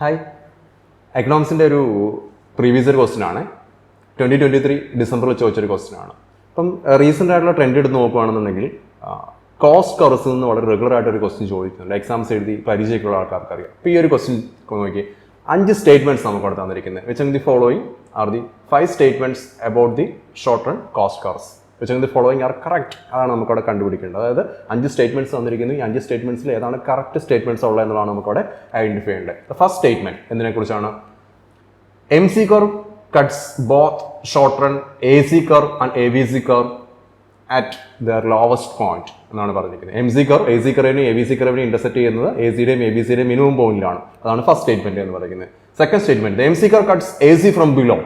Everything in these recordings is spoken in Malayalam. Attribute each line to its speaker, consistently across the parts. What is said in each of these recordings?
Speaker 1: ഹായ്, എക്കണോമിക്സിൻ്റെ ഒരു പ്രീവിയസ് ഒരു ക്വസ്റ്റ്യൻ ആണ്. 2023 ഡിസംബറിൽ ചോദിച്ചൊരു ക്വസ്റ്റ്യൻ ആണ്. അപ്പം റീസെൻ്റ് ആയിട്ടുള്ള ട്രെൻഡ് എടുത്ത് നോക്കുകയാണെന്നുണ്ടെങ്കിൽ കോസ്റ്റ് കർവ്സിൽ നിന്ന് വളരെ റെഗുലർ ആയിട്ടൊരു ക്വസ്റ്റ്യൻ ചോദിക്കുന്നുണ്ട്. എക്സാംസ് എഴുതി പരിചയമൊക്കെയുള്ള ആൾക്കാർക്ക് അറിയാം. അപ്പോൾ ഈ ഒരു ക്വസ്റ്റ്യൻ നോക്കി 5 സ്റ്റേറ്റ്മെൻറ്റ്സ് നമുക്ക് അവിടെ തന്നിരിക്കുന്നത്. Which are the following are the 5 statements about the short run cost curves. Which are the following are correct. അതാണ് നമുക്കവിടെ കണ്ടുപിടിക്കേണ്ടത്. അതായത് 5 സ്റ്റേറ്റ്മെൻറ്റ്സ് തന്നിരിക്കുന്നു. ഈ 5 സ്റ്റേറ്റ്മെൻറ്റ്സിൽ ഏതാണ് കറക്റ്റ് സ്റ്റേറ്റ്മെൻറ്റ്സ് ഉള്ളത് എന്നുള്ളതാണ് നമുക്കവിടെ ഐഡൻറ്റിഫൈ ചെയ്യേണ്ടത്. ഫസ്റ്റ് സ്റ്റേറ്റ്മെൻറ്റ് എന്തിനെക്കുറിച്ചാണ്? MC curve cuts both short run AC curve and ABC curve at their lowest point എന്നാണ് പറഞ്ഞിരിക്കുന്നത്. MC curve AC curve ABC curve intersect ചെയ്യുന്നത് ACയുടെയും ABCയുടെയും മിനിമം പോയിന്റിലാണ്. അതാണ് ഫസ്റ്റ് സ്റ്റേറ്റ്മെന്റ് എന്ന് പറയുന്നത്. Second statement MC curve cuts AC from below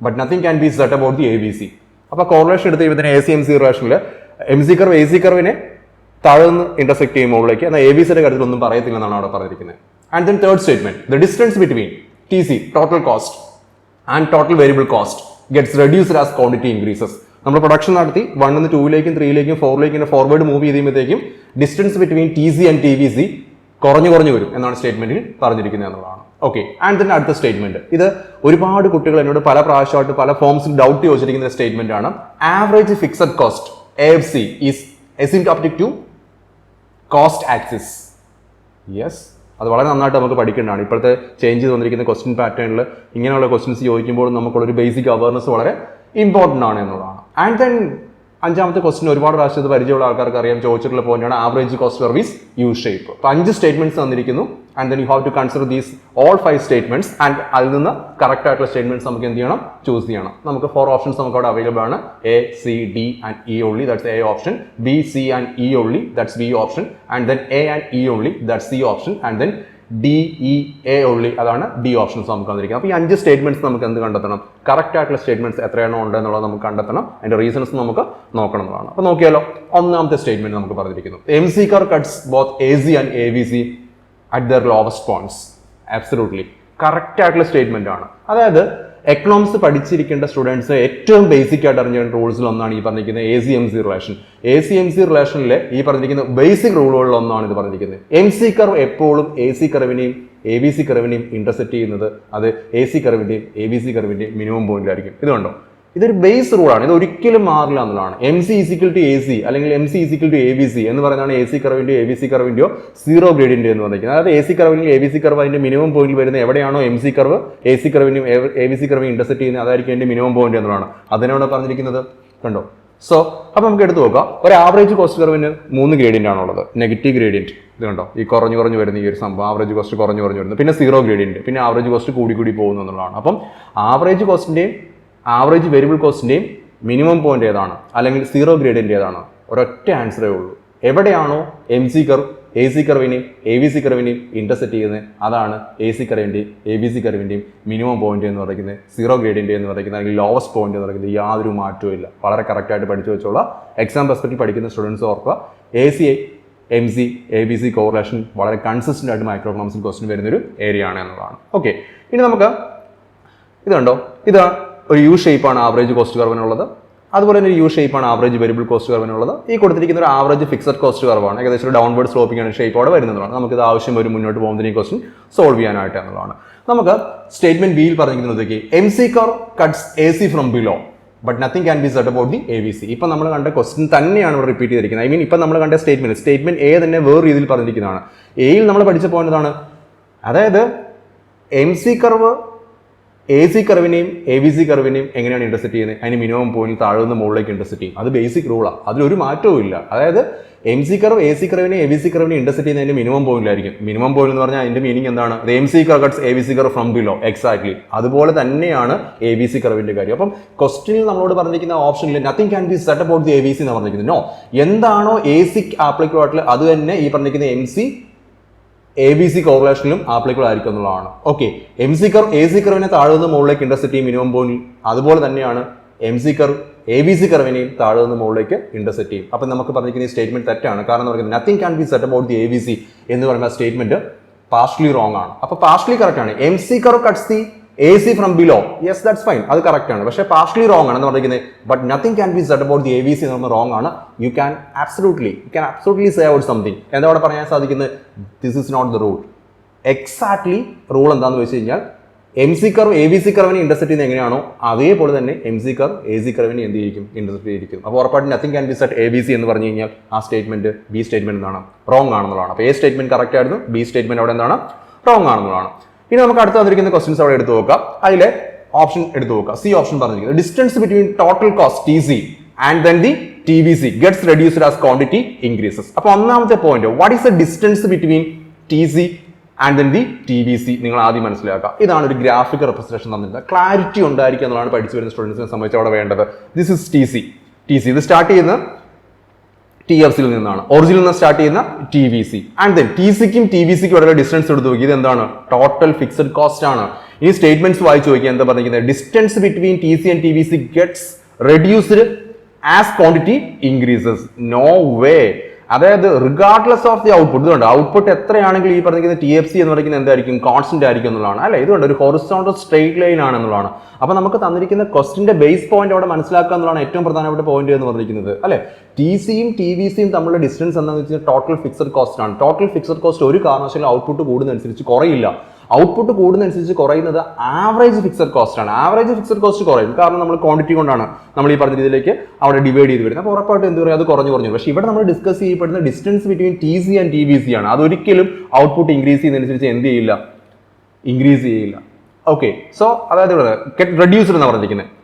Speaker 1: but nothing can be said about the ABC. അപ്പോൾ കോറിലേഷൻ എടുത്ത് കഴിയുമ്പോൾ AC റിലേഷനിൽ MC curve AC curveനെ താഴെ നിന്ന് ഇന്റർസെക്ട് ചെയ്യും മുകളിലേക്ക്, എന്നാൽ ABCയുടെ കാര്യത്തിൽ ഒന്നും പറയത്തില്ലെന്നാണ് അവിടെ പറഞ്ഞിരിക്കുന്നത്. And then third statement the distance between TC total cost and total variable cost gets reduced as quantity increases. നമ്മൾ പ്രൊഡക്ഷൻ നടത്തി 1 നിന്ന് 2ലേക്കും 3ലേക്കും 4ലേക്കും ഫോർവേഡ് മൂവ് ചെയ്യുമ്പോഴത്തേക്കും distance between TC and TVC കുറഞ്ഞു വരും എന്നാണ് സ്റ്റേറ്റ്മെന്റിൽ പറഞ്ഞിരിക്കുന്നത് എന്നുള്ളതാണ്. ഓക്കെ, ആൻഡ് ദെൻ അടുത്ത സ്റ്റേറ്റ്മെന്റ്, ഇത് ഒരുപാട് കുട്ടികൾ എന്നോട് പല പ്രാവശ്യമായിട്ട് പല ഫോംസിൽ ഡൗട്ട് ചോദിച്ചിരിക്കുന്ന സ്റ്റേറ്റ്മെന്റ് ആണ്. Average fixed cost AFC is asymptotic to cost axis. Yes, അത് വളരെ നന്നായിട്ട് നമുക്ക് പഠിക്കേണ്ടതാണ്. ഇപ്പോഴത്തെ ചേഞ്ച് ചെയ്ത് വന്നിരിക്കുന്ന ക്വസ്റ്റ്യൻ പാറ്റേണിൽ ഇങ്ങനെയുള്ള ക്വസ്റ്റ്യൻസ് ചോദിക്കുമ്പോൾ നമുക്കുള്ളൊരു ബേസിക് അവയർനെസ് വളരെ ഇമ്പോർട്ടൻ്റ് ആണ് എന്നുള്ളതാണ്. ആൻഡ് ദെൻ അഞ്ചാമത്തെ ക്വസ്റ്റ്യൻ ഒരുപാട് പ്രാവശ്യം ഇത് പരിചയമുള്ള ആൾക്കാർക്ക് അറിയാം, ചോദിച്ചിട്ടുള്ള പോയിന്റാണ് average cost curve is U shape. അപ്പോൾ 5 സ്റ്റേറ്റ്മെന്റ്സ് തന്നിരിക്കുന്നു. And then you have to consider these all 5 statements and അതിൽ നിന്ന് കറക്റ്റ് ആയിട്ടുള്ള സ്റ്റേറ്റ്മെന്റ്സ് നമുക്ക് എന്ത് ചെയ്യണം? ചൂസ് ചെയ്യണം. നമുക്ക് 4 ഓപ്ഷൻസ് നമുക്ക് അവിടെ അവൈലബിൾ ആണ്. A, C, D and E only, that's A option. B, C and E only, that's B option. And then A and E only, that's C option. And then D, E, A only, അതാണ് D ഓപ്ഷൻസ് നമുക്ക് തന്നിരിക്കുന്നത്. അപ്പോൾ ഈ 5 സ്റ്റേറ്റ്മെന്റ്സ് നമുക്ക് എന്ത് കണ്ടെത്തണം? കറക്റ്റ് ആയിട്ടുള്ള സ്റ്റേറ്റ്മെന്റ്സ് എത്രയാണോ ഉണ്ട് എന്നുള്ളത് നമുക്ക് കണ്ടെത്തണം. അതിന്റെ റീസൺസ് നമുക്ക് നോക്കണം എന്നുള്ളതാണ്. അപ്പോൾ നോക്കിയാലോ, ഒന്നാമത്തെ സ്റ്റേറ്റ്മെന്റ് നമുക്ക് പറഞ്ഞിരിക്കുന്നു MC curve cuts both AC and ABC at their lowest points. Absolutely correct ആയിട്ടുള്ള സ്റ്റേറ്റ്മെന്റ് ആണ്. അതായത് എക്കണോമിക്സ് പഠിച്ചിരിക്കേണ്ട സ്റ്റുഡൻസ് ഏറ്റവും ബേസിക് ആയിട്ട് അറിഞ്ഞ റൂൾസിൽ ഒന്നാണ് ഈ പറഞ്ഞിരിക്കുന്നത് AC-MC റിലേഷൻ. AC-MC റിലേഷനിലെ ഈ പറഞ്ഞിരിക്കുന്ന ബേസിക് റൂളുകളിൽ ഒന്നാണ് ഇത് പറഞ്ഞിരിക്കുന്നത്. MC കർവ് എപ്പോഴും AC കർവിനെയും ABC കർവിനെയും ഇന്റർസെക്ട് ചെയ്യുന്നത് അത് AC കർവിന്റെയും ABC കർവിന്റെയും മിനിമം പോയിന്റിലായിരിക്കും. ഇത് കണ്ടോ, ഇതൊരു ബേസ് റൂളാണ്. ഇത് ഒരിക്കലും മാറില്ല എന്നുള്ളതാണ്. MC ഈക്വൽ ടു AC അല്ലെങ്കിൽ MC ഈക്വൽ ടു ABC എന്ന് പറയുന്നതാണ് AC കർവിന്റെയോ ABC കർവിന്റെയോ സീറോ ഗ്രേഡിയന്റ് എന്ന് പറഞ്ഞിരിക്കുന്നത്. അതായത് AC കർവിനും ABC കർവ് അതിന്റെ മിനിമം പോയിന്റിൽ വരുന്ന എവിടെയാണോ MC കർവ് AC കർവിനും ABC കർവിനും ഇന്റർസെക്ട് ചെയ്യുന്നത് അതായിരിക്കും അതിന്റെ മിനിമം പോയിന്റ് എന്നുള്ളതാണ്. അതിനാണ് പറഞ്ഞിരിക്കുന്നത്. കണ്ടോ? സോ അപ്പോൾ നമുക്ക് എടുത്തു നോക്കാം. ഒരു ആവറേജ് കോസ്റ്റ് കർവിന് 3 ഗ്രേഡിയന്റ് ആണുള്ളത്. നെഗറ്റീവ് ഗ്രേഡിയന്റ്, ഇത് കണ്ടോ, ഈ കുറഞ്ഞു വരുന്ന ഈ ഒരു സംഭവം ആവറേജ് കോസ്റ്റ് കുറഞ്ഞു വരുന്നത്. പിന്നെ സീറോ ഗ്രേഡിയന്റ്, പിന്നെ ആവറേജ് കോസ്റ്റ് കൂടി പോകുന്നു എന്നുള്ളതാണ്. അപ്പം ആവറേജ് കോസ്റ്റിന്റെയും ആവറേജ് വേരിയബിൾ കോസ്റ്റിന്റെയും മിനിമം പോയിന്റ് ഏതാണ് അല്ലെങ്കിൽ സീറോ ഗ്രേഡിയന്റ് ഏതാണ്? ഒരൊറ്റ ആൻസറേ ഉള്ളൂ. എവിടെയാണോ MC കർവ് AC കർവിനെയും ABC കർവിനെയും ഇന്റർസെക്ട് ചെയ്യുന്നത് അതാണ് AC കർവിന്റെയും ABC കർവിന്റെയും മിനിമം പോയിന്റ് എന്ന് പറയുന്നത്, സീറോ ഗ്രേഡിയന്റ് എന്ന് പറയുന്നത് അല്ലെങ്കിൽ ലോവസ്റ്റ് പോയിന്റ് എന്ന് പറയുന്നത്. യാതൊരു മാറ്റവും ഇല്ല. വളരെ കറക്റ്റ് ആയിട്ട് പഠിച്ചു വെച്ചോളാം. എക്സാം പെർസ്പെക്റ്റീവ് പഠിക്കുന്ന സ്റ്റുഡൻസ് ഓർക്കുക, AC MC ABC കോറിലേഷൻ വളരെ കൺസിസ്റ്റന്റ് ആയിട്ട് മൈക്രോ എക്കണോമിക്സ് ക്വസ്റ്റ്യൻ വരുന്നൊരു ഏരിയ ആണ് എന്നുള്ളതാണ്. ഓക്കെ, ഇനി നമുക്ക് ഇത് കണ്ടോ, ഇത് ഒരു യു ഷേപ്പാണ് ആവറേജ് കോസ്റ്റ് കർവിനുള്ളത്. അതുപോലെ തന്നെ യു ഷേപ്പാണ് ആവറേജ് വേരിയബിൾ കോസ്റ്റ് കർവിനുള്ളത്. ഈ കൊടുത്തിരിക്കുന്ന ഒരു ആവറേജ് ഫിക്സഡ് കോസ്റ്റ് കർവാണ്. ഏകദേശം ഒരു ഡൗൺവേർഡ് സ്ലോപ്പിംഗ് ആണ് ഷേപ്പ് അവിടെ വരുന്നതാണ്. നമുക്കിത് ആവശ്യം വരും മുന്നോട്ട് പോകുന്നതിന് ഈ ക്വസ്റ്റ്യൻ സോൾവ് ചെയ്യാനായിട്ട് എന്നുള്ളതാണ്. നമുക്ക് സ്റ്റേറ്റ്മെന്റ് ബിയിൽ പറഞ്ഞിരിക്കുന്നത് MC curve cuts AC from below but nothing can be said about the ABC. ഇപ്പം നമ്മൾ കണ്ട ക്വസ്റ്റ്യൻ തന്നെയാണ് ഇവിടെ റിപ്പീറ്റ് ചെയ്തിരിക്കുന്നത്. ഐ മീൻ ഇപ്പം നമ്മൾ കണ്ട സ്റ്റേറ്റ്മെന്റ് A തന്നെ വേറെ രീതിയിൽ പറഞ്ഞിരിക്കുന്നതാണ്. എയിൽ നമ്മൾ പഠിച്ച പോയിന്റ് ഇതാണ്. അതായത് MC curve AC കർവിനെയും ABC കർവിനെയും എങ്ങനെയാണ് ഇന്റർസെക്ട് ചെയ്യുന്നത്? അതിന് മിനിമം പോയിന്റ് താഴെ നിന്ന് മുകളിലേക്ക് ഇന്റർസെക്ട് ചെയ്യും. അത് ബേസിക് റൂളാണ്. അതിലൊരു മാറ്റവും ഇല്ല. അതായത് MC കർവ് AC കർവിനെയും ABC കർവിനെയും ഇന്റർസെക്ട് ചെയ്യുന്നതിന്റെ മിനിമം പോയിന്റിലായിരിക്കും. മിനിമം പോയിന്റ് എന്ന് പറഞ്ഞാൽ അതിന്റെ മീനിങ് എന്താണ്? MC curve cuts ABC curve from below. Exactly അതുപോലെ തന്നെയാണ് ABC കർവിന്റെ കാര്യം. അപ്പം ക്വസ്റ്റ്യനിൽ നമ്മളോട് പറഞ്ഞിരിക്കുന്ന ഓപ്ഷനിൽ nothing can be said about the ABC എന്ന് പറഞ്ഞിരിക്കുന്നത്. നോ, എന്താണോ AC ആപ്ലിക്കബിൾ ആയിട്ടുള്ള അത് തന്നെ ഈ പറഞ്ഞിരിക്കുന്ന MC ABC കോറിലേഷനിലും ആപ്ലിക്കബിൾ ആയിരിക്കും എന്നുള്ളതാണ്. ഓക്കെ, MC കർവ് AC കർവിനെ താഴെ നിന്ന് മുകളിലേക്ക് ഇന്റർസെക്ട് ചെയ്യും മിനിമം പോയിന്റ്. അതുപോലെ തന്നെയാണ് MC കർവ് ABC കർവിനെയും താഴെ നിന്ന് മുകളിലേക്ക് ഇന്റർസെക്ട് ചെയ്യും. അപ്പം നമുക്ക് പറഞ്ഞിരിക്കുന്ന ഈ സ്റ്റേറ്റ്മെന്റ് തെറ്റാണ്. കാരണം എന്ന് പറയുന്നത് nothing can be said about the ABC എന്ന് പറയുന്ന സ്റ്റേറ്റ്മെന്റ് പാർഷ്യലി റോങ് ആണ്. അപ്പോൾ പാർഷ്യലി കറക്റ്റ് ആണ്. MC curve cuts the AC from below, yes that's fine, അത് കറക്റ്റ് ആണ്. പക്ഷേ പാർഷ്യലി റോങ് ആണ് എന്ന് പറഞ്ഞിരിക്കുന്നത്. But nothing can be said about the ABC എന്ന് പറയുന്നത് റോങ് ആണ്. You can absolutely say out something. എന്താ അവിടെ പറയാൻ സാധിക്കുന്നത്? This is not the rule. Exactly rule എന്താണെന്ന് വെച്ച് കഴിഞ്ഞാൽ M C curve A B C കർവിനെ ഇന്റർസെപ്റ്റ് ചെയ്യുന്നത് എങ്ങനെയാണോ അതേപോലെ തന്നെ M C curve A C കർവിനെ എന്ത് ചെയ്യും ഇന്റർസെപ്റ്റ് ചെയ്തിരിക്കും. അപ്പോൾ ഉറപ്പായിട്ടും nothing can be said A B C എന്ന് പറഞ്ഞു കഴിഞ്ഞാൽ ആ സ്റ്റേറ്റ്മെന്റ് ബി സ്റ്റേറ്റ്മെന്റ് എന്താണ് റോങ് ആണെന്നുള്ളതാണ്. അപ്പോൾ എ സ്റ്റേറ്റ്മെന്റ് കറക്റ്റ് ആയിരുന്നു, ബി സ്റ്റേറ്റ്മെന്റ് അവിടെ എന്താണ് റോങ് ആണെന്നുള്ളതാണ്. ഇനി നമുക്ക് അടുത്ത് വന്നിരിക്കുന്ന ക്വസ്റ്റ്യൻസ് അവിടെ എടുത്തു നോക്കാം. അതിലെ ഓപ്ഷൻ എടുത്തു നോക്കാം. സി ഓപ്ഷൻ പറഞ്ഞിരിക്കുന്നത് distance between total cost T C and then the T B C gets reduced as quantity increases. അപ്പോൾ ഒന്നാമത്തെ point what is the distance between T C and then the T B C നിങ്ങൾ ആദ്യം മനസ്സിലാക്കുക. ഇതാണ് ഒരു ഗ്രാഫിക് റെപ്രസെന്റേഷൻ തന്നിട്ട് ക്ലാരിറ്റി ഉണ്ടായിരിക്കുക എന്നുള്ളതാണ് പഠിച്ചു വരുന്ന സ്റ്റുഡൻസിനെ സംബന്ധിച്ച് അവിടെ വേണ്ടത്. This is T C. ഇത് സ്റ്റാർട്ട് ചെയ്യുന്ന ടി എഫ് സിയിൽ നിന്നാണ്, ഒറിജിനിൽ നിന്ന് സ്റ്റാർട്ട് ചെയ്യുന്ന T V C. And then T സിക്കും ടി ബി സിക്കും ഇടയിലുള്ള ഡിസ്റ്റൻസ് എടുത്ത് നോക്കി. ഇത് എന്താണ്? ടോട്ടൽ ഫിക്സഡ് കോസ്റ്റ് ആണ്. ഈ സ്റ്റേറ്റ്മെന്റ്സ് വായിച്ചു നോക്കിയാൽ എന്താ പറഞ്ഞിരിക്കുന്നത്? Distance between T C and T B C gets reduced as quantity increases. No way. അതായത് റിഗാർഡ്ലെസ് ഓഫ് ദി ഔട്ട്പുട്ട്. ഇതുകൊണ്ട് ഔട്ട്പുട്ട് എത്രയാണെങ്കിൽ ഈ പറഞ്ഞിരിക്കുന്ന ടി എഫ് സി എന്ന് പറയുന്നത് എന്തായിരിക്കും? കോൺസ്റ്റന്റ് ആയിരിക്കും എന്നുള്ളതാണ് അല്ലെ. ഇതുകൊണ്ട് ഒരു ഹൊറിസോണ്ടൽ സ്ട്രെയിറ്റ് ലൈൻ ആണെന്നുള്ളതാണ്. അപ്പൊ നമുക്ക് തന്നിരിക്കുന്ന ക്വസ്റ്റിന്റെ ബേസ് പോയിന്റ് അവിടെ മനസ്സിലാക്കുക എന്നുള്ളതാണ് ഏറ്റവും പ്രധാനപ്പെട്ട പോയിന്റ് എന്ന് പറഞ്ഞിരിക്കുന്നത് അല്ലെ. ടി സിയും ടി വി സിയും തമ്മിലുള്ള ഡിസ്റ്റൻസ് എന്താണെന്ന് വെച്ചാൽ ടോട്ടൽ ഫിക്സഡ് കോസ്റ്റ് ആണ്. ടോട്ടൽ ഫിക്സഡ് കോസ്റ്റ് ഒരു കാരണവശാലും ഔട്ട്പുട്ട് കൂടുന്നതനുസരിച്ച് കുറയില്ല. ഔട്ട്പുട്ട് കൂടുന്നതനുസരിച്ച് കുറയുന്നത് ആവറേജ് ഫിക്സഡ് കോസ്റ്റ് ആണ്. ആവറേജ് ഫിക്സഡ് കോസ്റ്റ് കുറയും കാരണം നമ്മൾ ക്വാണ്ടിറ്റി കൊണ്ടാണ് നമ്മൾ ഈ പറഞ്ഞ രീതിയിലേക്ക് അവിടെ ഡിവൈഡ് ചെയ്ത് വരുന്നത്. അപ്പോൾ ഉറപ്പായിട്ടും എന്ത് പറയുക അത് കുറഞ്ഞു. പക്ഷേ ഇവിടെ നമ്മൾ ഡിസ്കസ് ചെയ്യപ്പെടുന്ന distance between T C and T B C ആണ്. അതൊരിക്കലും ഔട്ട്പുട്ട് ഇൻക്രീസ് ചെയ്യുന്നതനുസരിച്ച് എന്ത് ചെയ്യില്ല? ഇൻക്രീസ് ചെയ്യില്ല. ഓക്കെ, സോ അതായത് റെഡ്യൂസ്ഡ് എന്ന് പറഞ്ഞിരിക്കുന്നത്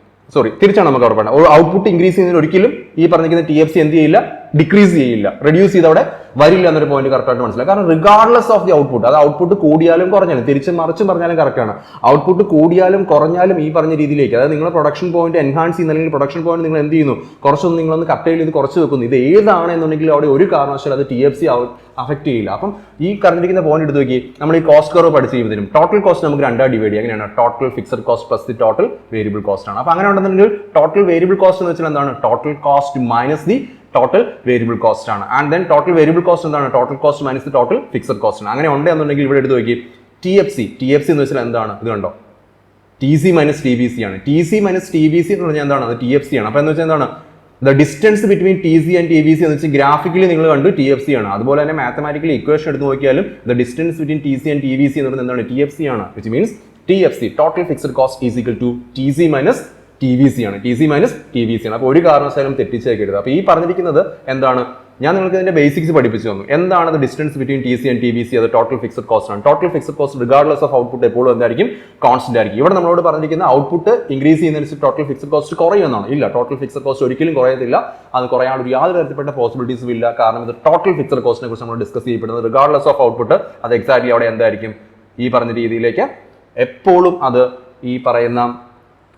Speaker 1: തിരിച്ചാണ് നമുക്ക് അവിടെ പറയുന്നത്. ഔട്ട്പുട്ട് ഇൻക്രീസ് ചെയ്യുന്നതിന് ഒരിക്കലും ഈ പറഞ്ഞിരിക്കുന്ന ടി എഫ് സി എന്ത് ചെയ്യില്ല? ഡിക്രീസ് ചെയ്യില്ല, റെഡ്യൂസ് ചെയ്ത് അവിടെ വരില്ല എന്നൊരു പോയിന്റ് കറക്റ്റായിട്ട് മനസ്സിലാക്കാം. കാരണം റിഗാർഡ്ലെസ് ഓഫ് ദി ഔട്ട്പുട്ട്, അത് ഔട്ട്പുട്ട് കൂടിയാലും കുറഞ്ഞാലും തിരിച്ചും മറിച്ചും പറഞ്ഞാലും കറക്റ്റാണ്. ഔട്ട്പുട്ട് കൂടിയാലും കുറഞ്ഞാലും ഈ പറഞ്ഞ രീതിയിലേക്ക്, അതായത് നിങ്ങൾ പ്രൊഡക്ഷൻ പോയിന്റ് എൻഹാൻസ് ചെയ്യുന്ന അല്ലെങ്കിൽ പ്രൊഡക്ഷൻ പോയിന്റ് നിങ്ങൾ എന്ത് ചെയ്യുന്നു? കുറച്ചൊന്നും നിങ്ങളൊന്ന് കട്ട് ചെയ്ത് കുറച്ച് വെക്കുന്നു. ഇത് ഏതാണ് എന്നുണ്ടെങ്കിൽ അവിടെ ഒരു കാരണവശാലും അത് ടി എഫ് സി അഫക്ട് ചെയ്യില്ല. അപ്പം ഈ കറണ്ടിരിക്കുന്ന പോയിന്റ് എടുത്ത് നോക്കി. നമ്മൾ ഈ കോസ്റ്റ് കർവ് പഠിച്ച് ചെയ്യുന്നതിനും ടോട്ടൽ കോസ്റ്റ് നമുക്ക് രണ്ടായി ഡിവൈഡ് ചെയ്യാം. എങ്ങനെയാണ്? Total fixed cost plus the total variable cost ആണ്. അപ്പൊ അങ്ങനെ ഉണ്ടെന്നുണ്ടെങ്കിൽ ടോട്ടൽ വേരിയബിൾ കോസ്റ്റ് എന്ന് വെച്ചാൽ എന്താണ്? Total cost minus the total variable cost ആണ്. And then total variable cost എന്താണ്? Total cost minus the total fixed cost ആണ്. അങ്ങനെ ഉണ്ടെന്നുണ്ടെങ്കിൽ ഇവിടെ എടുത്ത് നോക്കി. ടി എഫ് സി എന്ന് വെച്ചാൽ എന്താണ്? ഇത് കണ്ടോ? T C minus T B C ആണ്. T C minus T B C എന്ന് പറഞ്ഞാൽ എന്താണ്? അത് ടി എഫ് സി ആണ്. അപ്പൊ എന്ന് വെച്ചാൽ എന്താണ്? The distance between T C and T B C എന്ന് വെച്ചാൽ ഗ്രാഫിക്കലി നിങ്ങൾ കണ്ടു ടി എഫ് സി ആണ്. അതുപോലെ തന്നെ മാത്തമാറ്റിക്കലി ഇക്വേഷൻ എടുത്ത് നോക്കിയാലും the distance between T C and T B C എന്ന് പറയുന്നത് എന്താണ്? ടി എഫ് സി ആണ്. Which means T F C total fixed cost is equal to T C minus T V C ആണ്. T C minus T V C ആണ്. അപ്പോൾ ഒരു കാരണവശാലും തെറ്റിച്ചേക്കരുത്. അപ്പോൾ ഈ പറഞ്ഞിരിക്കുന്നത് എന്താണ്? ഞാൻ നിങ്ങൾക്ക് ഇതിന്റെ ബേസിക്സ് പഠിപ്പിച്ചു തന്നു. എന്താണ് distance between T C and T B C? അത് ടോട്ടൽ ഫിക്സഡ് കോസ്റ്റ് ആണ്. Total fixed cost regardless of output എപ്പോഴും എന്തായിരിക്കും? കോൺസ്റ്റന്റ് ആയിരിക്കും. ഇവിടെ നമ്മളോട് പറഞ്ഞിരിക്കുന്ന ഔട്ട്പുട്ട് ഇൻക്രീസ് ചെയ്യുന്നതിനനുസരിച്ച് ടോട്ടൽ ഫിക്സഡ് കോസ്റ്റ് കുറയുമെന്നാണ്. ഇല്ല, ടോട്ടൽ ഫിക്സഡ് കോസ്റ്റ് ഒരിക്കലും കുറയത്തില്ല. അത് കുറയാനുള്ള യാതൊരു തരത്തിൽപ്പെട്ട പോസിബിലിറ്റീസും ഇല്ല. കാരണം ഇത് ടോട്ടൽ ഫിക്സഡ് കോസ്റ്റിനെ കുറിച്ച് നമ്മൾ ഡിസ്കസ് ചെയ്യപ്പെടുന്നത് റിഗാർഡ്ലെസ് ഓഫ് ഔട്ട്പുട്ട് അത് എക്സാക്ട്ലി അവിടെ എന്തായിരിക്കും? ഈ പറഞ്ഞ രീതിയിലേക്ക് എപ്പോഴും അത് ഈ പറയുന്ന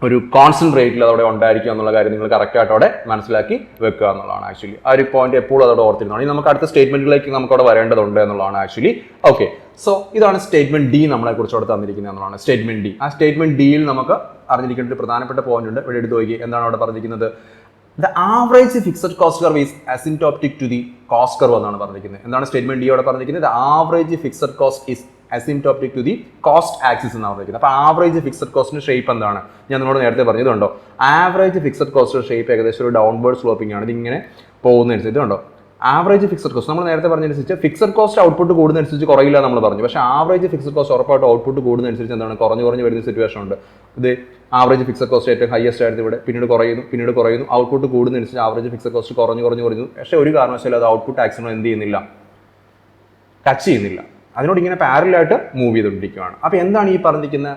Speaker 1: ഒരു കോൺസ്റ്റന്റ് റേറ്റിൽ അതവിടെ ഉണ്ടായിരിക്കുക എന്നുള്ള കാര്യം നിങ്ങൾ കറക്റ്റ് ആയിട്ട് അവിടെ മനസ്സിലാക്കി വെക്കുക എന്നുള്ളതാണ് ആക്ച്വലി. ആ ഒരു പോയിന്റ് എപ്പോഴും അതോടെ ഓർത്തിരുന്നതാണ്. ഇനി നമുക്ക് അടുത്ത സ്റ്റേറ്റ്മെന്റിലേക്ക് നമുക്ക് അവിടെ വരേണ്ടതുണ്ട് എന്നുള്ളതാണ് ആക്ച്വലി. ഓക്കെ, സോ ഇതാണ് സ്റ്റേറ്റ്മെന്റ് ഡി നമ്മളെ കുറിച്ച് അവിടെ തന്നിരിക്കുന്നത് എന്നുള്ളതാണ് സ്റ്റേറ്റ്മെന്റ് ഡി. ആ സ്റ്റേറ്റ്മെന്റ് ഡിയിൽ നമുക്ക് അറിഞ്ഞിരിക്കേണ്ട ഒരു പ്രധാനപ്പെട്ട പോയിന്റ് ഉണ്ട്. ഇവിടെ എടുത്ത് നോക്കി. എന്താണ് അവിടെ പറഞ്ഞിരിക്കുന്നത്? The average fixed cost curve is asymptotic to the cost curve എന്നാണ് പറഞ്ഞിരിക്കുന്നത്. എന്താണ് സ്റ്റേറ്റ്മെന്റ് ഡി അവിടെ പറഞ്ഞിരിക്കുന്നത്? The average fixed cost is asymptotic to the cost axis എന്നാണ് പറഞ്ഞിരിക്കുന്നത്. അപ്പോൾ ആവറേജ് ഫിക്സഡ് കോസ്റ്റിന്റെ ഷേപ്പ് എന്താണ്? ഞാൻ നിങ്ങളോട് നേരത്തെ പറഞ്ഞതുണ്ടോ? ആവറേജ് ഫിക്സഡ് കോസ്റ്റിന്റെ ഷേപ്പ് ഏകദേശം ഒരു ഡൗൺവേർഡ് സ്ലോപ്പിംഗ് ആണ്. ഇതിങ്ങനെ പോകുന്നതനുസരിച്ച് കണ്ടോ? ആവറേജ് ഫിക്സഡ് കോസ്റ്റ് നമ്മൾ നേരത്തെ പറഞ്ഞതനുസരിച്ച് ഫിക്സഡ് കോസ്റ്റ് ഔട്ട്പുട്ട് കൂടുന്നതനുസരിച്ച് കുറയില്ല നമ്മൾ പറഞ്ഞു. പക്ഷേ ആവറേജ് ഫിക്സഡ് കോസ്റ്റ് ഉറപ്പായിട്ട് ഔട്ട്പുട്ട് കൂടുന്നതനുസരിച്ച് എന്താണ്? കുറഞ്ഞു വരുന്ന സിറ്റുവേഷൻ ഉണ്ട്. ഇത് ആവറേജ് ഫിക്സഡ് കോസ്റ്റ് ഏറ്റവും ഹയസ്റ്റ് ആയിരുന്നു ഇവിടെ, പിന്നീട് കുറയുന്നു. ഔട്ട്പുട്ട് കൂടുന്നതനുസരിച്ച് ആവറേജ് ഫിക്സഡ് കോസ്റ്റ് കുറഞ്ഞു. പക്ഷേ ഒരു കാരണവശാലും അത് ഔട്ട്പുട്ട് ആക്സിനോ എന്ത് ചെയ്യുന്നില്ല? ടച്ച് ചെയ്യുന്നില്ല. അതിനോട് ഇങ്ങനെ പാരലായിട്ട് മൂവ് ചെയ്തുകൊണ്ടിരിക്കുകയാണ്. അപ്പോൾ എന്താണ് ഈ പറഞ്ഞിരിക്കുന്ന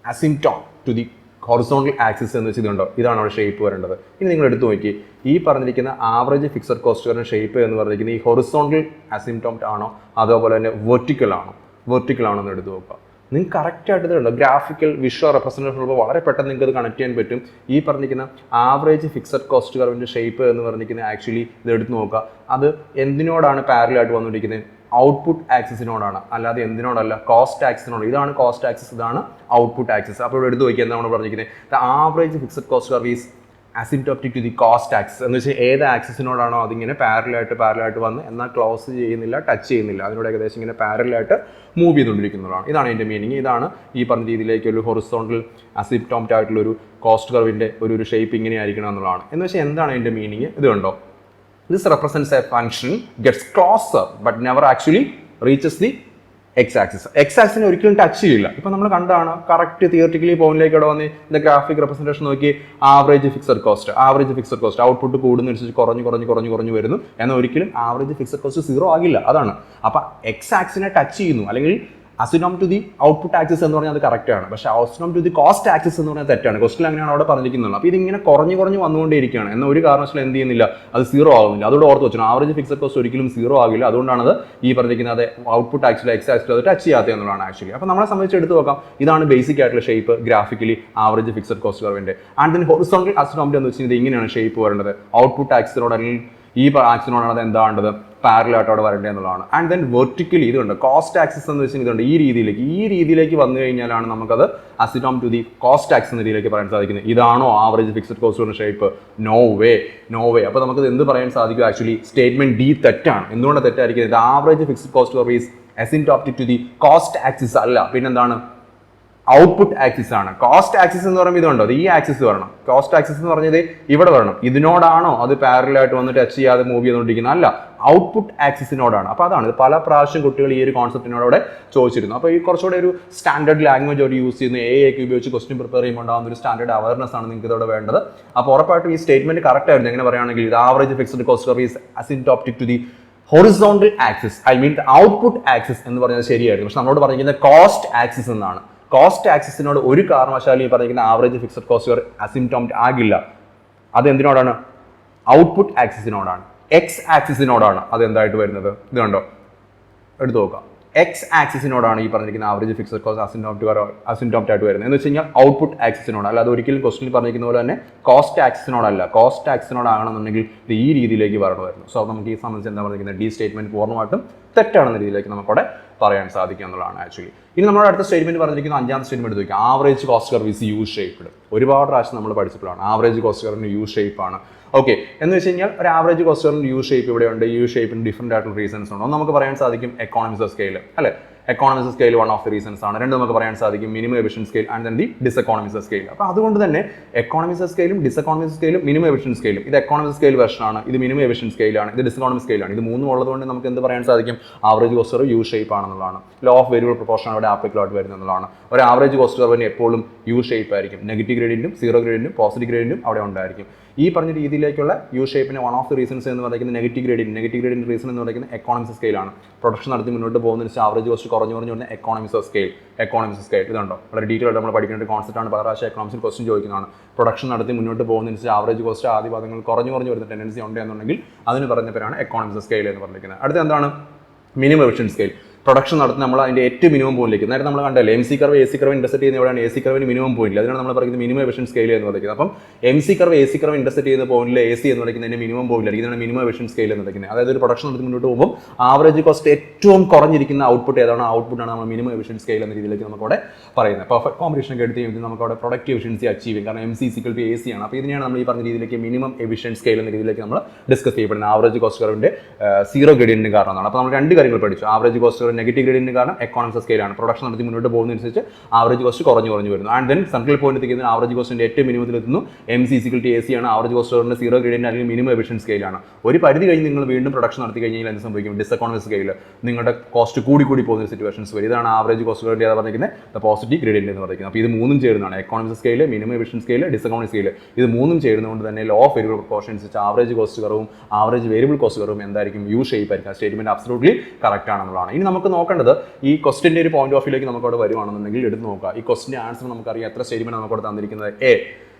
Speaker 1: അസിംപ്റ്റോം ടു ദി ഹൊറിസോണ്ടൽ ആക്സിസ് എന്ന് വെച്ചിട്ടുണ്ടോ? ഇതാണ് അവിടെ ഷേപ്പ് വരേണ്ടത്. ഇനി നിങ്ങൾ എടുത്തു നോക്കി. ഈ പറഞ്ഞിരിക്കുന്ന ആവറേജ് ഫിക്സഡ് കോസ്റ്റ് വരുന്ന ഷേപ്പ് എന്ന് പറഞ്ഞിരിക്കുന്നത് ഈ ഹൊറിസോണ്ടൽ അസിംപ്റ്റോം ആണോ അതേപോലെ തന്നെ വെർട്ടിക്കൽ ആണോ എന്ന് എടുത്ത് നോക്കുക. നിങ്ങൾക്ക് കറക്റ്റായിട്ട് ഇതുണ്ടോ? ഗ്രാഫിക്കൽ വിഷ്വൽ റെപ്രസെൻറ്റേഷൻ ഉള്ളപ്പോൾ വളരെ പെട്ടെന്ന് നിങ്ങൾക്ക് അത് കണക്ട് ചെയ്യാൻ പറ്റും. ഈ പറഞ്ഞിരിക്കുന്ന ആവറേജ് ഫിക്സഡ് കോസ്റ്റ് കർവിൻ്റെ ഷേപ്പ് എന്ന് പറഞ്ഞിരിക്കുന്നത് ആക്ച്വലി ഇത് എടുത്ത് നോക്കുക. അത് എന്തിനോടാണ് പാരലായിട്ട് വന്നുകൊണ്ടിരിക്കുന്നത്? ഔട്ട്പുട്ട് ആക്സിസിനോടാണ്, അല്ലാതെ എന്തിനോടല്ല? കോസ്റ്റ് ആക്സിസിനോട്. ഇതാണ് കോസ്റ്റ് ആക്സിസ്, ഇതാണ് ഔട്ട്പുട്ട് ആക്സിസ്. അപ്പോൾ ഇവിടെ എടുത്ത് നോക്കിയാൽ എന്താണ് പറഞ്ഞിരിക്കുന്നത്? The average fixed cost curve is asymptotic to the cost axis എന്ന് വെച്ചാൽ ഏത് ആക്സിസിനോടാണോ അതിങ്ങനെ പാരലായിട്ട് വന്ന് എന്നാൽ ക്ലോസ് ചെയ്യുന്നില്ല, ടച്ച് ചെയ്യുന്നില്ല. അതിനോട് ഏകദേശം ഇങ്ങനെ പാരലായിട്ട് മൂവ് ചെയ്തുകൊണ്ടിരിക്കുന്നതാണ്. ഇതാണ് ഇതിൻ്റെ മീനിങ്. ഇതാണ് ഈ പറഞ്ഞ രീതിയിലേക്ക് ഒരു ഹൊറിസോണ്ടൽ അസിംപ്റ്റോംറ്റ് ആയിട്ടുള്ളൊരു കോസ്റ്റ് കർവിൻ്റെ ഒരു ഷേപ്പ് ഇങ്ങനെ ആയിരിക്കണം എന്നുള്ളതാണ്. എന്ന് വെച്ചാൽ എന്താണ് ഇതിൻ്റെ മീനിങ്? ഇത് കണ്ടോ? This represents a function gets closer but never actually reaches the X ആക്സിനെ ഒരിക്കലും ടച്ച് ചെയ്യില്ല. ഇപ്പൊ നമ്മൾ കണ്ടാണ് കറക്റ്റ് തിയററ്റിക്കലി പോയിന്റിലേക്ക് ഇവിടെ വന്ന് ഇതിന്റെ ഗ്രാഫിക് റെപ്രസെന്റേഷൻ നോക്കി ആവറേജ് ഫിക്സഡ് കോസ്റ്റ് ഔട്ട്പുട്ട് കൂടുന്നതനുസരിച്ച് കുറഞ്ഞു വരുന്നു. എന്നാൽ ഒരിക്കലും ആവറേജ് ഫിക്സഡ് കോസ്റ്റ് 0 ആകില്ല. അതാണ്. അപ്പൊ എക്സ് ആക്സിനെ ടച്ച് ചെയ്യുന്നു, അല്ലെങ്കിൽ അസിനോം ടു ദി ഔട്ട്പുട്ട് ആക്സിസ് എന്ന് പറഞ്ഞാൽ അത് കറക്റ്റ് ആണ്. പക്ഷേ അസിനോം ടു ദി കോസ്റ്റ് ആക്സിസ് എന്ന് പറഞ്ഞാൽ തെറ്റാണ്. ക്വസ്റ്റിൽ അങ്ങനെയാണ് അവിടെ പറഞ്ഞിരിക്കുന്നത്. അപ്പോൾ ഇതിങ്ങനെ കുറഞ്ഞു വന്നുകൊണ്ടേയിരിക്കുകയാണ്. എന്നാൽ ഒരു കാരണവശാലും എന്ത് ചെയ്യുന്നില്ല, അത് 0 ആകുന്നില്ല. അതുകൊണ്ട് ഓർത്ത് വെച്ചു, ആവറേജ് ഫിക്സഡ് കോസ്റ്റ് ഒരിക്കലും 0 ആകില്ല. അതുകൊണ്ടാണ് അത് ഈ പറഞ്ഞിരിക്കുന്നത് ഔട്ട്പുട്ട് ആക്സിലും എക്സ് ആക്സിലും അത് ടച്ച് ചെയ്യാത്ത എന്നുള്ളതാണ് ആക്ച്വലി. അപ്പോൾ നമ്മളെ സംബന്ധിച്ച് എടുത്ത് നോക്കാം, ഇതാണ് ബേസിക് ആയിട്ടുള്ള shape graphically average fixed cost കർവിന്റെ. ആൻഡ് ദെൻ ഹൊറിസോണ്ടൽ അസിനോമിന്റെ എന്ന് വെച്ചാൽ ഇത് ഇങ്ങനെയാണ് ഷേപ്പ് വരേണ്ടത്. ഔട്ട്പുട്ട് ആക്സിനോട് അല്ലെങ്കിൽ ഈ ആക്സിനോടാണ് അത് എന്താണ്ടത് പാരലൽ ആയിട്ട് അവിടെ വരേണ്ടത് എന്നുള്ളതാണ്. ആൻഡ് ദെൻ വെർട്ടിക്കലി ഇതുണ്ട് കോസ്റ്റ് ആക്സിസ് എന്ന് വെച്ചാൽ ഇതുണ്ട് ഈ രീതിയിലേക്ക് വന്നു കഴിഞ്ഞാലാണ് നമുക്കത് അസിനോം ടു ദി കോസ്റ്റ് ആക്സിസ് എന്ന രീതിയിലേക്ക് പറയാൻ സാധിക്കുന്നത്. ഇതാണോ average fixed cost shape? No way. അപ്പോൾ നമുക്കത് എന്ത് പറയാൻ സാധിക്കും? ആക്ച്വലി സ്റ്റേറ്റ്മെന്റ് ഡി തെറ്റാണ്. എന്തുകൊണ്ട് തെറ്റായിരിക്കുന്നത്? ഇത് average fixed cost curve is asymptotic to the cost axis അല്ല, പിന്നെന്താണ്? ഔട്ട്പുട്ട് ആക്സിസ് ആണ്. കോസ്റ്റ് ആക്സിസ് എന്ന് പറയുമ്പോൾ ഇതുണ്ടോ, അത് ഈ ആക്സിസ് വരണം. കോസ്റ്റ് ആക്സിസ് എന്ന് പറഞ്ഞത് ഇവിടെ വരണം. ഇതിനോടാണോ അത് പാരലായിട്ട് വന്ന് ടച്ച് ചെയ്യാതെ മൂവ് ചെയ്തുകൊണ്ടിരിക്കുന്നത്? അല്ല, ഔട്ട്പുട്ട് ആക്സിസിനോടാണ്. അപ്പോൾ അതാണ് ഇത് പല പ്രാവശ്യം കുട്ടികൾ ഈ ഒരു കോൺസെപ്റ്റിനോടെ ചോദിച്ചിരുന്നു. അപ്പോൾ ഈ കുറച്ചുകൂടെ ഒരു സ്റ്റാൻഡേർഡ് ലാംഗ്വേജ് ഒരു യൂസ് ചെയ്യുന്ന AI ഉപയോഗിച്ച് ക്വസ്റ്റ്യൻ പ്രിപ്പയർ ചെയ്യുമ്പോൾ ഉണ്ടാകുന്ന ഒരു സ്റ്റാൻഡേർഡ് അവയർനെസ് ആണ് നിങ്ങൾക്ക് ഇതോടെ വേണ്ടത്. അപ്പോൾ ഉറപ്പായിട്ടും ഈ സ്റ്റേറ്റ്മെന്റ് കറക്റ്റ് ആയിരുന്നു. എങ്ങനെ പറയുകയാണെങ്കിൽ ഇത് average fixed cost curve is asymptotic to the horizontal axis, I mean output axis എന്ന് പറഞ്ഞത് ശരിയായിരുന്നു. പക്ഷെ നമ്മളോട് പറഞ്ഞിരിക്കുന്നത് കോസ്റ്റ് ആക്സിസ് എന്നാണ്. കോസ്റ്റ് ആക്സിസിനോട് ഒരു കാരണവശാലും ഈ പറഞ്ഞിരിക്കുന്ന average fixed cost curve asymptotic ആകില്ല. അത് എന്തിനോടാണ്? ഔട്ട്പുട്ട് ആക്സിസിനോടാണ്. എക്സ് ആക്സിസിനോടാണ് അത് എന്തായിട്ട് വരുന്നത്? ഇത് കണ്ടോ, എടുത്തു നോക്കാം. എക്സ് ആക്സിസിനോടാണ് ഈ പറഞ്ഞിരിക്കുന്ന ആവറേജ് ഫിക്സഡ് കോസ്റ്റ് അസിംപ്റ്റോട്ടിക് ആയിട്ട് വരുന്നത്. എന്ന് വെച്ച് കഴിഞ്ഞാൽ ഔട്ട്പുട്ട് ആക്സിസിനോട് അല്ല. അത് ഒരിക്കലും ക്വസ്റ്റിനിൽ പറഞ്ഞിരിക്കുന്ന പോലെ തന്നെ കോസ്റ്റ് ആക്സിസിനോടല്ല. കോസ്റ്റ് ആക്സിസിനോടാണെന്നുണ്ടെങ്കിൽ ഇത് ഈ രീതിയിലേക്ക് വരണമായിരുന്നു. സോ നമുക്ക് ഈ സംബന്ധിച്ച് എന്താ പറഞ്ഞിരിക്കുന്നത്? ഡി സ്റ്റേറ്റ്മെന്റ് പൂർണ്ണമായിട്ടും തെറ്റാണെന്ന രീതിയിലേക്ക് നമുക്കവിടെ പറയാൻ സാധിക്കുക എന്നുള്ളതാണ് ആക്ച്വലി. ഇനി നമ്മുടെ അടുത്ത സ്റ്റേറ്റ്മെന്റ് പറഞ്ഞിരിക്കുന്ന 5ാം സ്റ്റേറ്റ്മെന്റ് എടുത്ത് നോക്കാം. Average cost curve is U shaped. ഒരുപാട് പ്രാവശ്യം നമ്മൾ പഠിച്ചപ്പോഴാണ് ആവറേജ് കോസ്റ്റ് കർവിന് യു ഷേപ്പ് ആണ്. ഓക്കെ, എന്ന് വെച്ച് കഴിഞ്ഞാൽ ഒരു ആവറേജ് കോസ്റ്റ് കർവിന് യു ഷേപ്പ് ഇവിടെയുണ്ട്. യു ഷേപ്പിന് ഡിഫറെന്റ് ആയിട്ടുള്ള റീസൺസ് ഉണ്ട്. ഒന്ന് നമുക്ക് പറയാൻ സാധിക്കും എക്കോണമിക്സ് ഓഫ് സ്കെയിൽ, അല്ലെ? Economics of scale one of the reasons ആണ്. രണ്ട് നമുക്ക് പറയാൻ സാധിക്കും minimum efficient scale and then the diseconomics of scale. അപ്പോൾ അതുകൊണ്ട് തന്നെ എക്കോണമിക്സ് ഓഫ് സ്കെയിലും ഡിസെക്കോണമിക്സ് സ്കെയിലും മിനിമം എഫിഷ്യൻ സ്കെയിലും, ഇത് എക്കോണമിക്സ് സ്കെയിൽ വെർഷൻ ആണ്, ഇത് മിനിമം എഫിഷ്യൻ സ്കെയിലാണ്, ഇത് ഡിസെക്കോണമിക്സ് സ്കെയിലാണ്. ഇത് മൂന്നും ഉള്ളതുകൊണ്ട് നമുക്ക് എന്ത് പറയാൻ സാധിക്കും? Average cost curve U shape ആണെന്നുള്ളതാണ്. ലോ ഓഫ് വേരിയബിൾ പ്രൊപ്പോർഷൻ അവിടെ ആപ്ലിക്കബിൾ ആയിട്ട് വരുന്നത് എന്നുള്ളതാണ്. ഒരു ആവറേജ് കോസ്റ്റ് കർവിന് എപ്പോഴും യു ഷേപ്പ് ആയിരിക്കും. നെഗറ്റീവ് ഗ്രേഡിയന്റും സീറോ ഗ്രേഡിയന്റും പോസിറ്റീവ് ഗ്രേഡിയന്റും അവിടെ ഉണ്ടായിരിക്കും. ഈ പറഞ്ഞ രീതിയിലേക്കുള്ള യു ഷേപ്പിന് വൺ ഓഫ് ദി റീസൺസ് എന്ന് പറയുന്നത് നെഗറ്റീവ് ഗ്രേഡിയന്റ് റീസൺ എന്ന് പറയുന്നത് എക്കോണമിക്സ് സ്കെയിലാണ്. പ്രൊഡക്ഷൻ നടത്തി മുന്നോട്ട് പോകുന്ന ആവറേജ് കോസ്റ്റ് കുറഞ്ഞു വരുന്ന എക്കോണമിക്സ് ഓഫ് സ്കെയിൽ ഇതുണ്ടോ, വളരെ ഡീറ്റെയിൽ ആയിട്ട് നമ്മൾ പഠിക്കേണ്ട ഒരു കോൺസെപ്റ്റ് ആണ്. പല പ്രാവശ്യം എക്കോണമിക്സിൽ ക്വസ്റ്റ്യൻ ചോദിക്കുന്നതാണ്. പ്രൊഡക്ഷൻ നടത്തി മുന്നോട്ട് പോകുന്നതിനനുസരിച്ച് ആവറേജ് കോസ്റ്റ് ആദ്യ ഭാഗങ്ങൾ കുറഞ്ഞു വരുന്ന ടെൻഡൻസി ഉണ്ടെന്നുണ്ടെങ്കിൽ അതിന് പറഞ്ഞ പേരാണ് എക്കോണമിക്സ് സ്കെയിൽ എന്ന് പറഞ്ഞിരിക്കുന്നത്. അടുത്ത എന്താണ്? Minimum efficient scale. പ്രൊഡക്ഷൻ നടത്തുന്ന നമ്മൾ അതിൻ്റെ ഏറ്റവും മിനിമം പോയിന്റിലേക്ക്, നേരത്തെ നമ്മൾ കണ്ടല്ലേ MC curve AC curve intersect ചെയ്യുന്ന എവിടെയാണ്? AC കർവിന് മിനിമം പോയിന്റ്, അതിനാണ് നമ്മൾ പറയുന്നത് മിനിമം എഫിഷ്യൻ സ്കെയിൽ എന്ന് പറയുന്നത്. അപ്പം MC curve AC curve intersect ചെയ്യുന്ന പോയിന്റിൽ AC എന്ന് പറയുന്നതിന്റെ മിനിമം പോയിന്റ് ആയിരിക്കും. ഇതാണ് മിനിമം എഫിഷ്യൻ സ്കെയിൽ എന്ന് പറയുന്നത്. അതായത് ഒരു പ്രൊഡക്ഷൻ നടത്തി മുന്നോട്ട് പോകുമ്പോൾ ആവറേജ് കോസ്റ്റ് ഏറ്റവും കുറഞ്ഞിരിക്കുന്ന ഔട്ട്പുട്ട് ഏതാണ്? ഔട്ട്പുട്ടാണ് നമ്മൾ മിനിമം എഫിഷ്യൻ സ്കെയിൽ എന്ന രീതിയിലേക്ക് നമുക്കവിടെ പറയുന്നത്. പെർഫെക്റ്റ് കോമ്പിനേഷൻ ഒക്കെ എടുത്ത് കഴിഞ്ഞാൽ നമുക്ക് അവിടെ പ്രൊഡക്റ്റീവ് എഫിഷ്യൻസി അച്ചീവ് ചെയ്യും. കാരണം MC = AC ആണ്. അപ്പോൾ ഇതിനെയാണ് നമ്മൾ ഈ പറഞ്ഞ രീതിയിലേക്ക് മിനിമം എഫിഷ്യൻ സ്കെയിൽ എന്ന രീതിയിലേക്ക് നമ്മൾ ഡിസ്കസ് ചെയ്യപ്പെടുന്നത്. ആവറേജ് കോസ്റ്റ് കർവിന്റെ സീറോ ഗ്രേഡിയന്റിന് കാരണമാണ്. അപ്പോൾ നമ്മൾ രണ്ട് കാര്യങ്ങൾ പഠിച്ചു. ആവറേജ് കോസ്റ്റ് കർവ് നെഗറ്റീവ് ഗ്രേഡിയന്റിന് കാരണം എക്കോണമിക്സ് സ്കെയിലാണ്. പ്രൊഡക്ഷൻ നടത്തി മുന്നോട്ട് പോകുന്നതനുസരിച്ച് ആവറേജ് കോസ്റ്റ് കുറഞ്ഞു വരുന്നു. ആൻഡ് ദെൻ സെൻട്രൽ പോയിന്റ് എത്തിക്കുന്ന ആവറേജ് കോസ്റ്റിന്റെ ഏറ്റവും മിനിമത്തിൽ എത്തുന്നു. MC = AC ആണ്. ആവറേജ് കോസ്റ്റ് കർവിന്റെ സീറോ ഗ്രേഡിയന്റ് അല്ലെങ്കിൽ മിനിമം എഫിഷ്യൻ സ്കെയിലാണ്. ഒരു പരിധി കഴിഞ്ഞ് നിങ്ങൾ വീണ്ടും പ്രൊഡക്ഷൻ നടത്തി കഴിഞ്ഞാൽ എന്ത് സംഭവിക്കും? ഡിസെക്കോണമിക്സ് സ്കെയിൽ നിങ്ങളുടെ കോസ്റ്റ് കൂടി പോകുന്ന സിറ്റുവേഷൻസ് വരും. ഇതാണ് ആവറേജ് കോസ്റ്റ് കർവിന്റെ പറഞ്ഞിരിക്കുന്നത് പോസിറ്റീവ് ഗ്രേഡിയന്റ് എന്ന് പറയുന്നത്. അപ്പോൾ ഇത് മൂന്നും ചേരുന്നതാണ് economics scale, minimum efficient scale, diseconomics scale. ഇത് മൂന്നും ചേരുന്നതുകൊണ്ട് തന്നെ ലോ ഓഫ് വേരിയബിൾ പ്രൊപ്പോർഷൻ അനുസരിച്ച് ആവറേജ് കോസ്റ്റ് കർവും ആവറേജ് വേരിയബിൾ കോസ്റ്റ് കർവും എന്തായിരിക്കും? യു ഷേപ്പ് ആയിരിക്കും. സ്റ്റേറ്റ്മെന്റ് അബ്സല്യൂട്ട്ലി കറക്റ്റ് ആണെന്നുള്ളതാണ്. ഇനി നമുക്ക് നോക്കേണ്ടത് ഈ ക്വസ്റ്റിന്റെ ഒരു പോയിന്റ് ഓഫ് വ്യൂലേക്ക് നമുക്ക് അവിടെ വരുവാണെന്നുണ്ടെങ്കിൽ എടുത്ത് നോക്കുക. ഈ ക്വസ്റ്റിന്റെ ആൻസർ നമുക്കറിയാം. എത്ര സ്റ്റേറ്റ്മെന്റ് നമുക്ക് അവിടെ തന്നിരിക്കുന്നത്? A,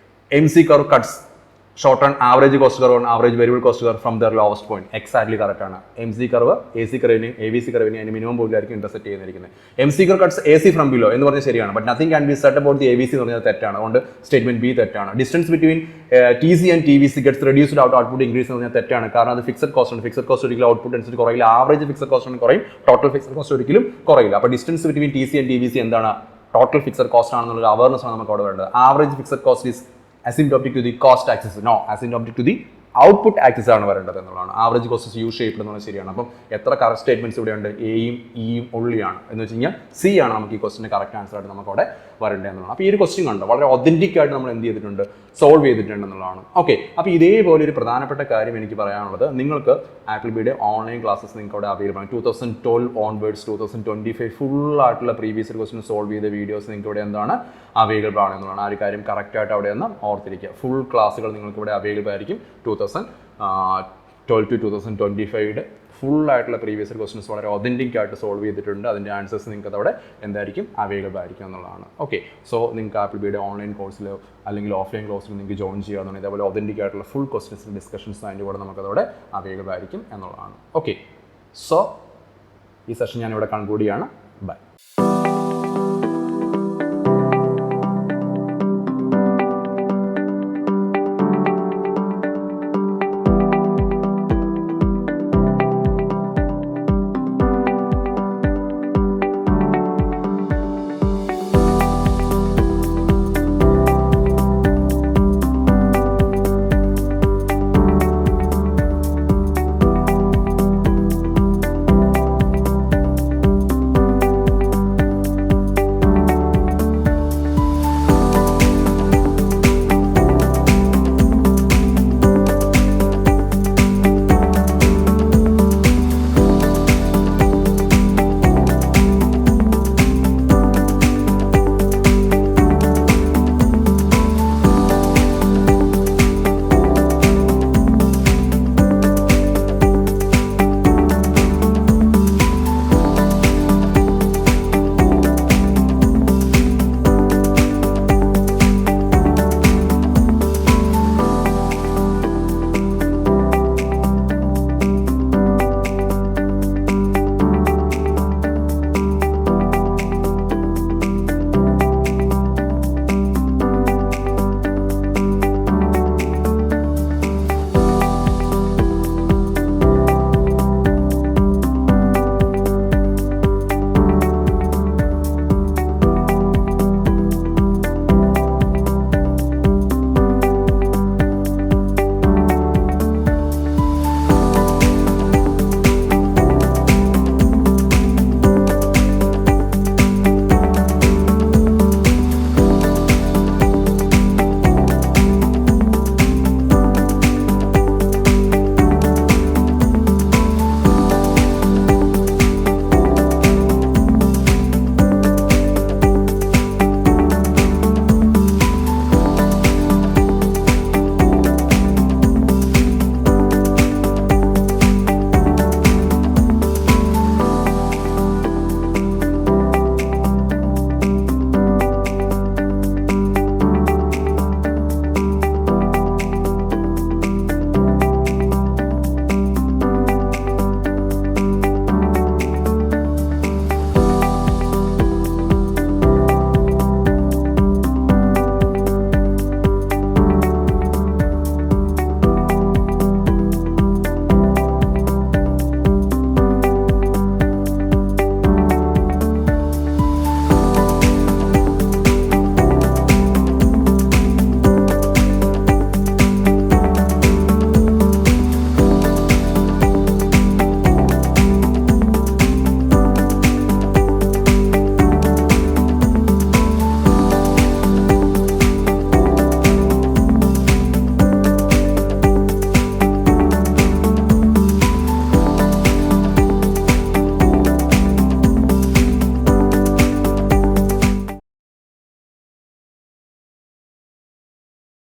Speaker 1: MC curve cuts short run average cost curve average variable cost curve from their lowest point. Exactly correct ആണ്. MC കർവ് AC കർവിന് ABC കർവിന് അതിന് മിനിമം പോയിന്റിലായിരിക്കും ഇന്റർസെക്ട് ചെയ്യുന്നിരിക്കുന്നത്. MC curve cuts AC from below എന്ന് പറഞ്ഞാൽ ശരിയാണ്. But nothing can be said about the ABC എന്ന് പറഞ്ഞാൽ തെറ്റാണ്. അതുകൊണ്ട് സ്റ്റേറ്റ്മെന്റ് ബി തെറ്റാണ്. Distance between TC and TVC gets reduced output increase എന്ന് പറഞ്ഞാൽ തെറ്റാണ്. കാരണം അത് ഫിക്സഡ് കോസ്റ്റ് ആണ്. ഫിക്സഡ് കോസ്റ്റ് ഒരിക്കലും ഔട്ട്പുട്ട് അനുസരിച്ച് കുറയില്ല. ആവറേജ് ഫിക്സഡ് കോസ്റ്റ് ആണ് കുറയും, ടോട്ടൽ ഫിക്സഡ് കോസ്റ്റ് ഒരിക്കലും കുറയില്ല. അപ്പോൾ distance between TC and TVC എന്താണ്? ടോട്ടൽ ഫിക്സഡ് കോസ്റ്റ് ആണെന്നുള്ള അവയർനെസ് ആണ് നമുക്ക് അവിടെ വേണ്ടത്. Average fixed cost is asymptotic to the cost axis. No, asymptotic to the output axis ആണ് വരേണ്ടത് എന്നുള്ളതാണ്. ആവറേജ് കോസ്റ്റ് യു ഷേപ്പ് എന്നുള്ളത് ശരിയാണ്. അപ്പം എത്ര കറക്റ്റ് സ്റ്റേറ്റ്മെന്റ്സ് ഇവിടെ ഉണ്ട്? എയും ഇയും ഉള്ളിയാണ് എന്ന് വെച്ച് കഴിഞ്ഞാൽ C ആണ് നമുക്ക് ഈ ക്വസ്റ്റിന്റെ കറക്റ്റ് ആൻസർ ആയിട്ട് നമുക്ക് അവിടെ വരേണ്ടത് എന്നുള്ളതാണ്. അപ്പോൾ ഈ ഒരു ക്വസ്റ്റ്യൻ കണ്ടോ വളരെ ഒതൻറ്റിക് ആയിട്ട് നമ്മൾ എന്ത് ചെയ്തിട്ടുണ്ട്, സോൾവ് ചെയ്തിട്ടുണ്ട് എന്നുള്ളതാണ്. ഓക്കെ, അപ്പോൾ ഇതേപോലെ ഒരു പ്രധാനപ്പെട്ട കാര്യം എനിക്ക് പറയാനുള്ളത്, നിങ്ങൾക്ക് ആപ്പിൾ ബിയുടെ ഓൺലൈൻ ക്ലാസ്സസ് നിങ്ങൾക്ക് അവിടെ അവൈലബിൾ ആണ്. 2012 ഓൺവേർഡ്സ് 2025 ഫുൾ ആയിട്ടുള്ള പ്രീവിയസ് ക്വസ്റ്റ്യൻ സോൾവ് ചെയ്ത വീഡിയോസ് നിങ്ങൾക്ക് ഇവിടെ എന്താണ് അവൈലബിൾ ആണ് എന്നുള്ളതാണ്. ആ ഒരു കാര്യം കറക്റ്റായിട്ട് അവിടെ ഒന്ന് ഓർത്തിരിക്കുക. ഫുൾ ക്ലാസ്സുകൾ നിങ്ങൾക്ക് ഇവിടെ അവൈലബിൾ ആയിരിക്കും. 2012 to 2025 ഫുൾ ആയിട്ടുള്ള പ്രീവിയസ് ക്വസ്റ്റ്യൻസ് വളരെ ഒതൻറ്റിക് ആയിട്ട് സോൾവ് ചെയ്തിട്ടുണ്ട്. അതിൻ്റെ ആൻസേഴ്സ് നിങ്ങൾക്ക് അതവിടെ എന്തായിരിക്കും അവൈലബിൾ ആയിരിക്കും എന്നുള്ളതാണ്. ഓക്കെ, സോ നിങ്ങൾക്ക് ആപ്പിൾ ബിയുടെ ഓൺലൈൻ കോഴ്സിലോ അല്ലെങ്കിൽ ഓഫ്ലൈൻ കോഴ്സിലോ നിങ്ങൾക്ക് ജോയിൻ ചെയ്യാവുന്നതാണ്. ഇതേപോലെ ഒതൻറ്റിക് ആയിട്ടുള്ള ഫുൾ ക്വസ്റ്റ്യൻസ് ഡിസ്കഷൻസ് അതിൻ്റെ കൂടെ നമുക്കതവിടെ അവൈലബിൾ ആയിരിക്കും എന്നുള്ളതാണ്. ഓക്കെ, സോ ഈ സെഷൻ ഞാനിവിടെ കൺക്ലൂഡ് ചെയ്യാണ്. ബൈ.